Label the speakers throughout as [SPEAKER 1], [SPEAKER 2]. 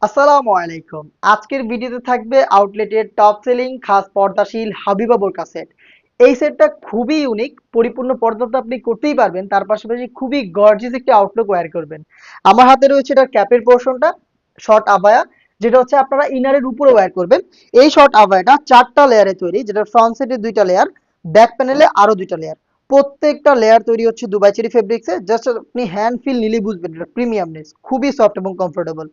[SPEAKER 1] আসসালামু আলাইকুম। আজকের ভিডিওতে থাকবে আউটলেটের টপ সেলিং খাস পর্দাশীল হাবিবা বোরকা সেট। এই সেটটা খুবই ইউনিক, পরিপূর্ণ পর্দা তো আপনি করতেই পারবেন, তার পাশাপাশি খুবই গর্জিয়াস একটি আউটলুক ওয়্যার করবেন। আমার হাতে রয়েছে এটার ক্যাপের পোর্শনটা, শর্ট আবায়া, যেটা হচ্ছে আপনারা ইনারের উপরে ওয়্যার করবেন। এই শর্ট আবায়াটা 4টা লেয়ারে তৈরি, যেটা ফ্রন্ট সাইডে 2টা লেয়ার, ব্যাক প্যানেলে আরো 2টা লেয়ার। প্রত্যেকটা লেয়ার তৈরি হচ্ছে দুবাই চেরি ফেব্রিক্সে। জাস্ট আপনি হ্যান্ড ফিল নিলেই বুঝবেন এটা প্রিমিয়ামনেস, খুবই সফট এবং কমফোর্টেবল।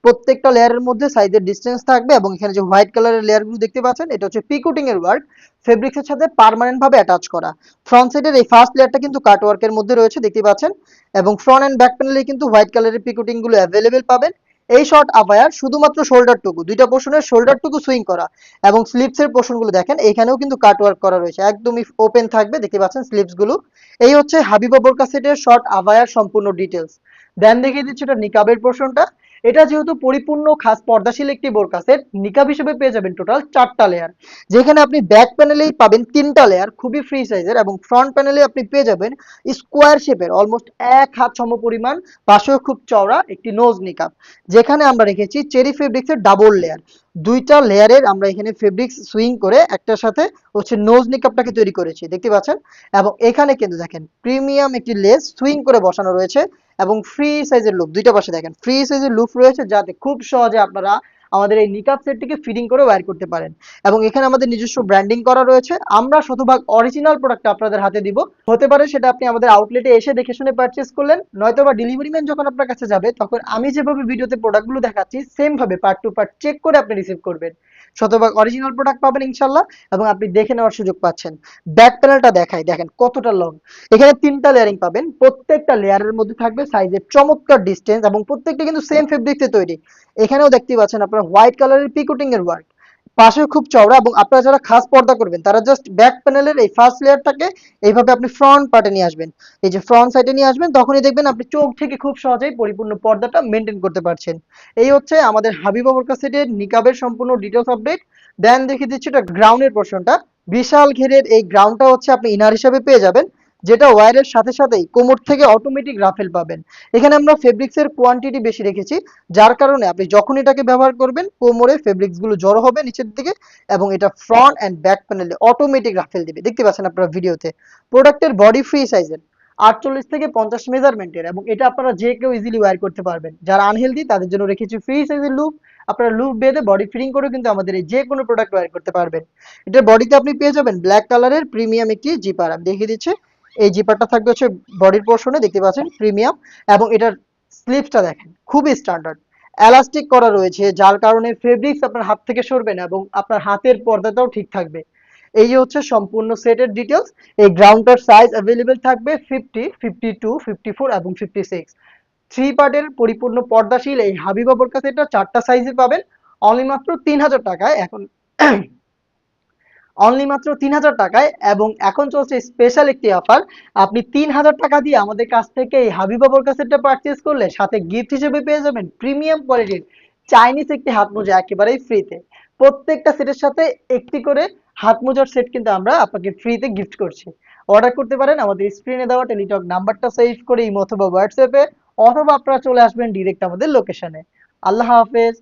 [SPEAKER 1] প্রত্যেকটা লেয়ারের মধ্যে সাইজের ডিসটেন্স থাকবে এবং এখানে যে হোয়াইট কালারের লেয়ারগুলো দেখতে পাচ্ছেন এটা হচ্ছে পিকোটিং এর ওয়ার্ক, ফেব্রিক্সের সাথে পার্মানেন্ট ভাবে অ্যাটাচ করা। ফ্রন্ট সাইডের এই ফার্স্ট লেয়ারটা কিন্তু কাট ওয়ার্কের মধ্যে রয়েছে দেখতে পাচ্ছেন, এবং ফ্রন্ট এন্ড ব্যাক প্যানেলে কিন্তু হোয়াইট কালারের পিকোটিং গুলো অ্যাভেলেবেল পাবেন। এই শর্ট আবায়ার শুধুমাত্র শোল্ডারটুকু, দুইটা পোর্শনের শোল্ডারটুকু সুইং করা, এবং স্লিপসের পোর্শনগুলো দেখেন এখানেও কিন্তু কাট ওয়ার্ক করা রয়েছে, একদমই ওপেন থাকবে দেখতে পাচ্ছেন স্লিপস গুলো। এই হচ্ছে হাবিবা বোরকা সেটের শর্ট আবায়ার সম্পূর্ণ ডিটেলস। দেন দেখিয়ে দিচ্ছি এটা নিকাবের পোর্শনটা। এটা যেহেতু পরিপূর্ণ খাস পর্দাশীল একটি বোরকা সেট, নিকাব হিসেবে পেয়ে যাবেন টোটাল 4টা লেয়ার, যেখানে আপনি ব্যাক প্যানেলেই পাবেন 3টা লেয়ার খুবই ফ্রি সাইজের, এবং ফ্রন্ট প্যানেলে আপনি পেয়ে যাবেন স্কোয়ার শেপের অলমোস্ট 1 হাত সম পরিমাণ, পাশেও খুব চওড়া একটি নোজ নিকাব, যেখানে আমরা রেখেছি চেরি ফেব্রিক্সের ডাবল লেয়ার। 2টা লেয়ারের আমরা এখানে ফেব্রিক্স সুইং করে একটার সাথে হচ্ছে নোজ নিকাবটাকে তৈরি করেছি দেখতে পাচ্ছেন। এবং এখানে কিন্তু দেখেন প্রিমিয়াম একটি লেস সুইং করে বসানো রয়েছে, এবং ফ্রি সাইজের লুপ, দুইটা পাশে দেখেন ফ্রি সাইজের লুপ রয়েছে, যাতে খুব সহজে আপনারা আমাদের এই নিকাব সেটটিকে ফিটিং করে ওয়্যার করতে পারেন। এবং এখানে আমাদের নিজস্ব ব্র্যান্ডিং করা রয়েছে, আমরা শতভাগ অরিজিনাল প্রোডাক্ট আপনাদের হাতে দিব। হতে পারে সেটা আপনি আমাদের আউটলেটে এসে দেখে শুনে পারচেজ করলেন, নয়তো বা ডেলিভারি ম্যান যখন আপনার কাছে যাবে তখন আমি যেভাবে ভিডিওতে প্রোডাক্টগুলো দেখাচ্ছি সেম ভাবে পার্ট টু পার্ট চেক করে আপনি রিসিভ করবেন। শতভাগ অরিজিনাল প্রোডাক্ট পাবেন ইনশাল্লাহ, এবং আপনি দেখে নেওয়ার সুযোগ পাচ্ছেন। ব্যাক প্যানেলটা দেখাই, দেখেন কতটা লং। এখানে 3টা লেয়ারিং পাবেন, প্রত্যেকটা লেয়ারের মধ্যে থাকবে সাইজের চমৎকার ডিসটেন্স, এবং প্রত্যেকটা কিন্তু সেম ফেব্রিক্সে তৈরি। এখানেও দেখতে পাচ্ছেন আপনারা হোয়াইট কালারের পিকোটিং এর ওয়ার্ক, পাশেও খুব চওড়া, এবং আপনারা যারা খাস পর্দা করবেন তারা জাস্ট ব্যাক প্যানেলের এই ফার্স্ট লেয়ারটাকে এইভাবে আপনি ফ্রন্ট পার্টে নিয়ে আসবেন, এই যে ফ্রন্ট সাইডে নিয়ে আসবেন, তখনই দেখবেন আপনি চোখ থেকে খুব সহজেই পরিপূর্ণ পর্দাটা মেনটেন করতে পারছেন। এই হচ্ছে আমাদের হাবিবা বোরকা সেটের নিকাবের সম্পূর্ণ ডিটেলস আপডেট। দেন দেখিয়ে দিচ্ছি এটা গ্রাউন্ডের পোর্শনটা। বিশাল ঘেরের এই গ্রাউন্ডটা হচ্ছে আপনি ইনার হিসাবে পেয়ে যাবেন, যেটা ওয়্যারের সাথে সাথেই কোমর থেকে অটোমেটিক রাফেল পাবেন। এখানে আমরা ফেব্রিক্সের কোয়ান্টিটি বেশি রেখেছি, যার কারণে আপনি যখন এটাকে ব্যবহার করবেন কোমরে ফেব্রিক্স গুলো জড়ো হবে নিচের দিকে, এবং এটা ফ্রন্ট এন্ড ব্যাক প্যানেলে অটোমেটিক রাফেল দিবে দেখতে পাচ্ছেন আপনারা ভিডিওতে। প্রোডাক্টের বডি ফ্রি সাইজের, 48 থেকে 50 মেজারমেন্টের, এবং এটা আপনারা যে কেউ ইজিলি ওয়্যার করতে পারবেন। যারা আনহেলদি তাদের জন্য রেখেছি ফ্রি সাইজের লুপ, আপনারা লুপ বেঁধে বডি ফিটিং করেও কিন্তু আমাদের এই যে কোনো প্রোডাক্ট ওয়্যার করতে পারবেন। এটার বডিতে আপনি পেয়ে যাবেন ব্ল্যাক কালারের প্রিমিয়াম একটি জিপার, আমি দেখিয়ে দিচ্ছি। এই জিপারটা থাকবে হচ্ছে বডির পোর্শনে দেখতে পাচ্ছেন প্রিমিয়াম, এবং এটার স্লিপসটা দেখেন খুবই স্ট্যান্ডার্ড, এলাস্টিক করা রয়েছে, যার কারণে ফেব্রিক্স আপনার হাত থেকে সরবে না, এবং আপনার হাতের পর্দাটাও ঠিক থাকবে। এই যে হচ্ছে সম্পূর্ণ সেটের ডিটেলস। এই গ্রাউন্ডটার সাইজ অ্যাভেলেবেল থাকবে 50, 52, 54 এবং 56। 3 পার্টের পরিপূর্ণ পর্দাশীল এই হাবিবা বোরকা সেটটা 4টা সাইজে পাবেন অনলি মাত্র 3000 টাকায় এখন। অনলি মাত্র 3000 টাকায়, এবং এখন চলছে স্পেশাল একটি অফার। আপনি 3000 টাকা দিয়ে আমাদের কাছ থেকে এই হাবিবা বোরকা সেটটা পারচেজ করলে সাথে গিফট হিসেবে পেয়ে যাবেন প্রিমিয়াম কোয়ালিটির চাইনিজ একটি হাত মোজা একেবারেই ফ্রিতে। প্রত্যেকটা সেটের সাথে একটি করে হাত মোজার সেট কিন্তু আমরা আপনাকে ফ্রিতে গিফট করছি। অর্ডার করতে পারেন আমাদের স্ক্রিনে দেওয়া টেলিটক নাম্বারটা সেভ করে ইমো অথবা হোয়াটসঅ্যাপে, অথবা আপনারা চলে আসবেন ডিরেক্ট আমাদের লোকেশনে। আল্লাহ হাফেজ।